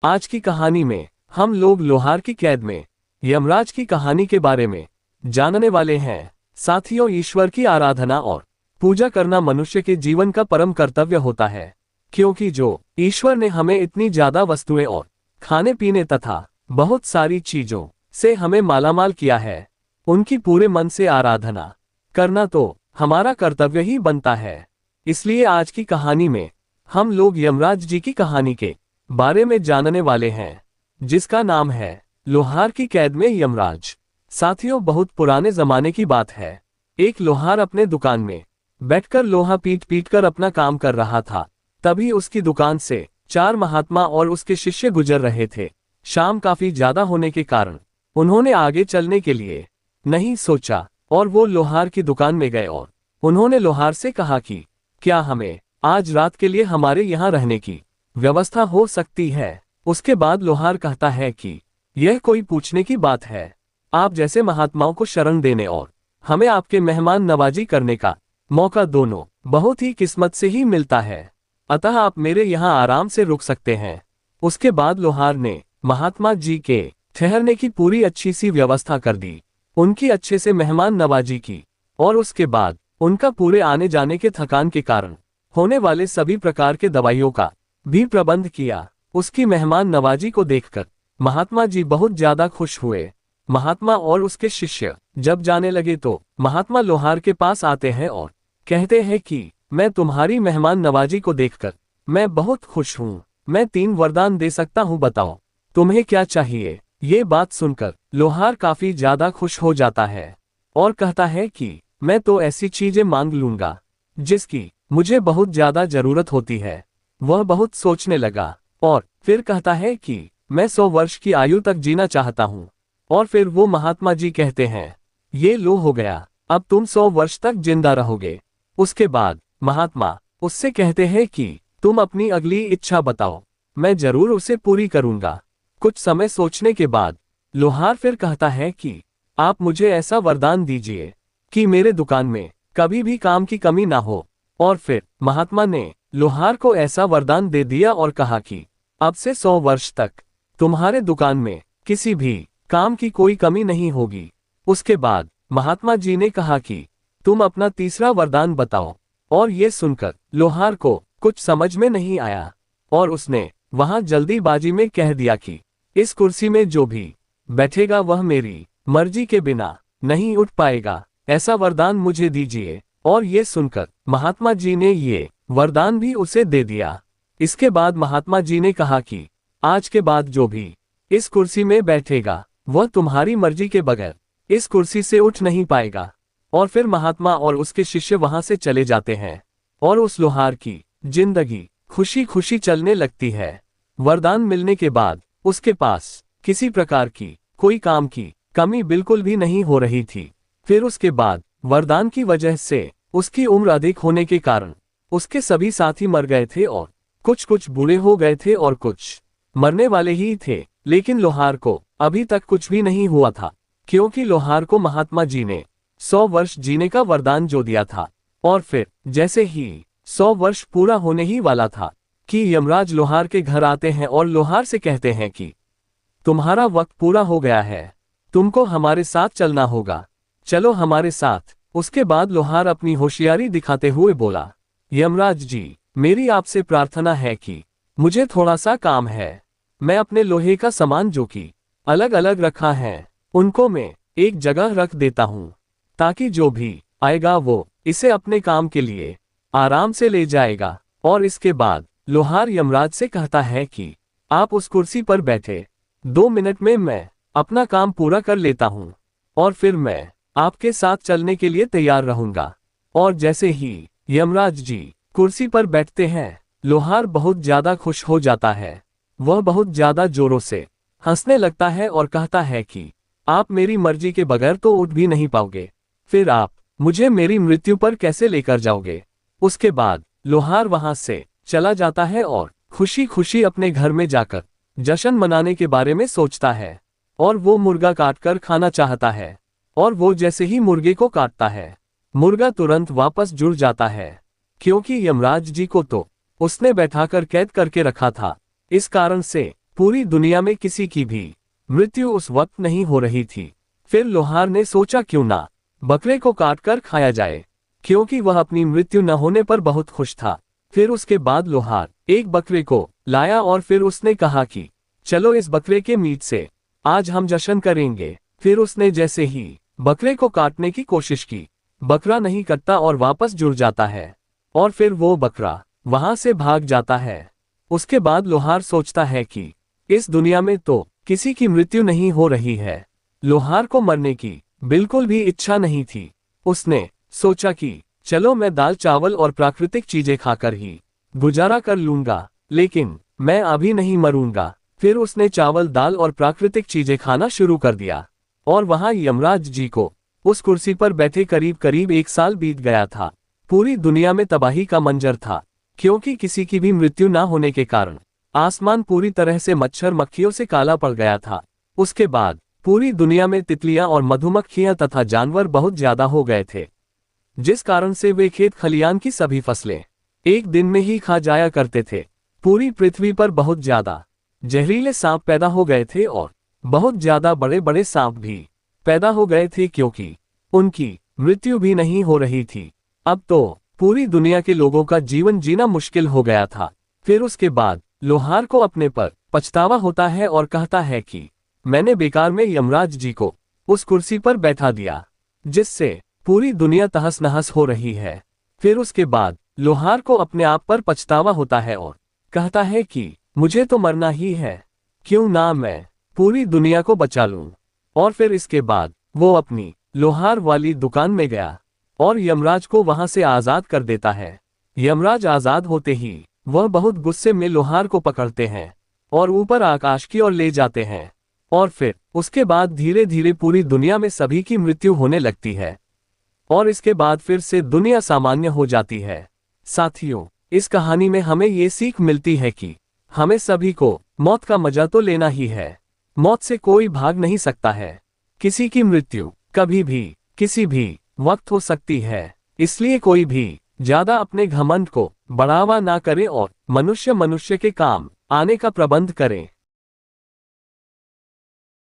आज की कहानी में हम लोग लोहार की कैद में यमराज की कहानी के बारे में जानने वाले हैं। साथियों, ईश्वर की आराधना और पूजा करना मनुष्य के जीवन का परम कर्तव्य होता है, क्योंकि जो ईश्वर ने हमें इतनी ज्यादा वस्तुएं और खाने पीने तथा बहुत सारी चीजों से हमें मालामाल किया है, उनकी पूरे मन से आराधना करना तो हमारा कर्तव्य ही बनता है। इसलिए आज की कहानी में हम लोग यमराज जी की कहानी के बारे में जानने वाले हैं, जिसका नाम है लोहार की कैद में यमराज। साथियों, बहुत पुराने जमाने की बात है। एक लोहार अपने दुकान में बैठकर लोहा पीट पीट कर अपना काम कर रहा था। तभी उसकी दुकान से 4 महात्मा और उसके शिष्य गुजर रहे थे। शाम काफी ज्यादा होने के कारण उन्होंने आगे चलने के लिए नहीं सोचा और वो लोहार की दुकान में गए और उन्होंने लोहार से कहा कि क्या हमें आज रात के लिए हमारे यहाँ रहने की व्यवस्था हो सकती है। उसके बाद लोहार कहता है कि यह कोई पूछने की बात है। आप जैसे महात्माओं को शरण देने और हमें आपके मेहमान नवाजी करने का मौका दोनों बहुत ही किस्मत से ही मिलता है, अतः आप मेरे यहाँ आराम से रुक सकते हैं। उसके बाद लोहार ने महात्मा जी के ठहरने की पूरी अच्छी सी व्यवस्था कर दी, उनकी अच्छे से मेहमान नवाजी की और उसके बाद उनका पूरे आने जाने के थकान के कारण होने वाले सभी प्रकार के दवाइयों का भी प्रबंध किया। उसकी मेहमान नवाजी को देखकर महात्मा जी बहुत ज्यादा खुश हुए। महात्मा और उसके शिष्य जब जाने लगे तो महात्मा लोहार के पास आते हैं और कहते हैं कि मैं तुम्हारी मेहमान नवाजी को देखकर मैं बहुत खुश हूँ, मैं 3 वरदान दे सकता हूँ, बताओ तुम्हें क्या चाहिए। ये बात सुनकर लोहार काफी ज्यादा खुश हो जाता है और कहता है कि मैं तो ऐसी चीजें मांग लूंगा जिसकी मुझे बहुत ज्यादा जरूरत होती है। वह बहुत सोचने लगा और फिर कहता है कि मैं 100 वर्ष की आयु तक जीना चाहता हूँ। और फिर वो महात्मा जी कहते हैं, ये लो हो गया, अब तुम 100 वर्ष तक जिंदा रहोगे। उसके बाद महात्मा उससे कहते हैं कि तुम अपनी अगली इच्छा बताओ, मैं जरूर उसे पूरी करूंगा। कुछ समय सोचने के बाद लोहार फिर कहता है कि आप मुझे ऐसा वरदान दीजिए कि मेरे दुकान में कभी भी काम की कमी ना हो। और फिर महात्मा ने लोहार को ऐसा वरदान दे दिया और कहा कि अब से 100 वर्ष तक तुम्हारे दुकान में किसी भी काम की कोई कमी नहीं होगी। उसके बाद महात्मा जी ने कहा कि तुम अपना तीसरा वरदान बताओ। और ये सुनकर लोहार को कुछ समझ में नहीं आया और उसने वहां जल्दीबाजी में कह दिया कि इस कुर्सी में जो भी बैठेगा वह मेरी मर्जी के बिना नहीं उठ पाएगा, ऐसा वरदान मुझे दीजिए। और ये सुनकर महात्मा जी ने ये वरदान भी उसे दे दिया। इसके बाद महात्मा जी ने कहा कि आज के बाद जो भी इस कुर्सी में बैठेगा वह तुम्हारी मर्जी के बगैर इस कुर्सी से उठ नहीं पाएगा। और फिर महात्मा और उसके शिष्य वहां से चले जाते हैं और उस लोहार की जिंदगी खुशी खुशी चलने लगती है। वरदान मिलने के बाद उसके पास किसी प्रकार की कोई काम की कमी बिल्कुल भी नहीं हो रही थी। फिर उसके बाद वरदान की वजह से उसकी उम्र अधिक होने के कारण उसके सभी साथी मर गए थे और कुछ बूढ़े हो गए थे और कुछ मरने वाले ही थे। लेकिन लोहार को अभी तक कुछ भी नहीं हुआ था, क्योंकि लोहार को महात्मा जी ने 100 वर्ष जीने का वरदान जो दिया था। और फिर जैसे ही 100 वर्ष पूरा होने ही वाला था कि यमराज लोहार के घर आते हैं और लोहार से कहते हैं कि तुम्हारा वक्त पूरा हो गया है, तुमको हमारे साथ चलना होगा, चलो हमारे साथ। उसके बाद लोहार अपनी होशियारी दिखाते हुए बोला, यमराज जी, मेरी आपसे प्रार्थना है कि मुझे थोड़ा सा काम है। मैं अपने लोहे का सामान जो कि अलग अलग रखा है उनको मैं एक जगह रख देता हूँ, ताकि जो भी आएगा वो इसे अपने काम के लिए आराम से ले जाएगा। और इसके बाद लोहार यमराज से कहता है कि आप उस कुर्सी पर बैठे, 2 मिनट में मैं अपना काम पूरा कर लेता हूँ और फिर मैं आपके साथ चलने के लिए तैयार रहूंगा। और जैसे ही यमराज जी कुर्सी पर बैठते हैं, लोहार बहुत ज्यादा खुश हो जाता है। वह बहुत ज्यादा जोरों से हंसने लगता है और कहता है कि आप मेरी मर्जी के बगैर तो उठ भी नहीं पाओगे, फिर आप मुझे मेरी मृत्यु पर कैसे लेकर जाओगे। उसके बाद लोहार वहां से चला जाता है और खुशी खुशी अपने घर में जाकर जश्न मनाने के बारे में सोचता है। और वो मुर्गा काटकर खाना चाहता है और वो जैसे ही मुर्गे को काटता है, मुर्गा तुरंत वापस जुड़ जाता है, क्योंकि यमराज जी को तो उसने बैठाकर कैद करके रखा था। इस कारण से पूरी दुनिया में किसी की भी मृत्यु उस वक्त नहीं हो रही थी। फिर लोहार ने सोचा क्यों ना बकरे को काटकर खाया जाए, क्योंकि वह अपनी मृत्यु न होने पर बहुत खुश था। फिर उसके बाद लोहार एक बकरे को लाया और फिर उसने कहा कि चलो इस बकरे के मीट से आज हम जश्न करेंगे। फिर उसने जैसे ही बकरे को काटने की कोशिश की, बकरा नहीं कटता और वापस जुड़ जाता है और फिर वो बकरा वहां से भाग जाता है। उसके बाद लोहार सोचता है कि इस दुनिया में तो किसी की मृत्यु नहीं हो रही है। लोहार को मरने की बिल्कुल भी इच्छा नहीं थी। उसने सोचा कि चलो मैं दाल चावल और प्राकृतिक चीजें खाकर ही गुजारा कर लूंगा, लेकिन मैं अभी नहीं मरूंगा। फिर उसने चावल दाल और प्राकृतिक चीजें खाना शुरू कर दिया और वहां यमराज जी को उस कुर्सी पर बैठे करीब करीब 1 साल बीत गया था। पूरी दुनिया में तबाही का मंजर था, क्योंकि किसी की भी मृत्यु न होने के कारण आसमान पूरी तरह से मच्छर मक्खियों से काला पड़ गया था। उसके बाद पूरी दुनिया में तितलियां और मधुमक्खियां तथा जानवर बहुत ज्यादा हो गए थे, जिस कारण से वे खेत खलियान की सभी फसलें एक दिन में ही खा जाया करते थे। पूरी पृथ्वी पर बहुत ज्यादा जहरीले सांप पैदा हो गए थे और बहुत ज्यादा बड़े बड़े सांप भी पैदा हो गए थे, क्योंकि उनकी मृत्यु भी नहीं हो रही थी। अब तो पूरी दुनिया के लोगों का जीवन जीना मुश्किल हो गया था। फिर उसके बाद लोहार को अपने पर पछतावा होता है और कहता है कि मैंने बेकार में यमराज जी को उस कुर्सी पर बैठा दिया, जिससे पूरी दुनिया तहस नहस हो रही है। फिर उसके बाद लोहार को अपने आप पर पछतावा होता है और कहता है कि मुझे तो मरना ही है, क्यों ना मैं पूरी दुनिया को बचा लूं। और फिर इसके बाद वो अपनी लोहार वाली दुकान में गया और यमराज को वहां से आजाद कर देता है। यमराज आजाद होते ही वह बहुत गुस्से में लोहार को पकड़ते हैं और ऊपर आकाश की ओर ले जाते हैं। और फिर उसके बाद धीरे धीरे पूरी दुनिया में सभी की मृत्यु होने लगती है और इसके बाद फिर से दुनिया सामान्य हो जाती है। साथियों, इस कहानी में हमें ये सीख मिलती है कि हमें सभी को मौत का मजा तो लेना ही है। मौत से कोई भाग नहीं सकता है। किसी की मृत्यु कभी भी किसी भी वक्त हो सकती है, इसलिए कोई भी ज्यादा अपने घमंड को बढ़ावा ना करे और मनुष्य मनुष्य के काम आने का प्रबंध करे।